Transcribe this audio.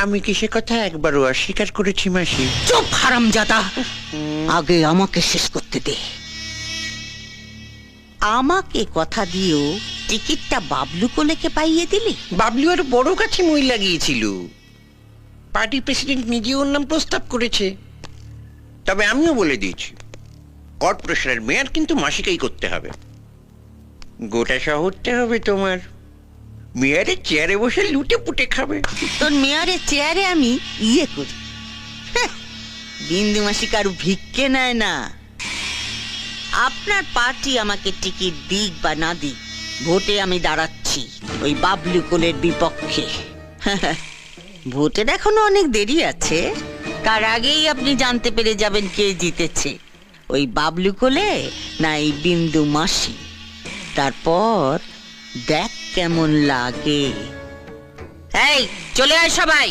আমি কি সে কথা একবারও অস্বীকার করেছি মাসি? চুপ হারামজাদা, আগে আমাকে শেষ করতে দে। আমাকে কথা দিও টিকিটটা বাবলু কোলেকে পাইয়ে দিলি? বাবলু আর বড় কাছে মই লাগিয়েছিল। পার্টি প্রেসিডেন্ট নিজে ওর নাম প্রস্তাব করেছে। তবে আমিও বলে দিয়েছি, কর্পোরেশনের মেয়র কিন্তু মাসিকেই করতে হবে। গোটা শহরটা হবে তোমার। মেয়রের চেয়ারে বসে লুটে পুটে খাবে। তোর মেয়রের চেয়ারে আমি ইয়ে করি। হ্যাঁ, বিন্দু মাসি কারু ভিক্ষে নেয় না। আপনার পার্টি আমাকে টিকিট দিক বা না দিক, ভোটে আমি দাঁড়াচ্ছি ওই বাবলু কোলের বিপক্ষে। ভোটের এখনো অনেক দেরি আছে, তার আগেই আপনি জানতে পেরে যাবেন কে জিতেছে, ওই বাবলু কোলে না এই বিন্দু মাসি। তারপর দেখ কেমন লাগে। এই চলে আয় সবাই।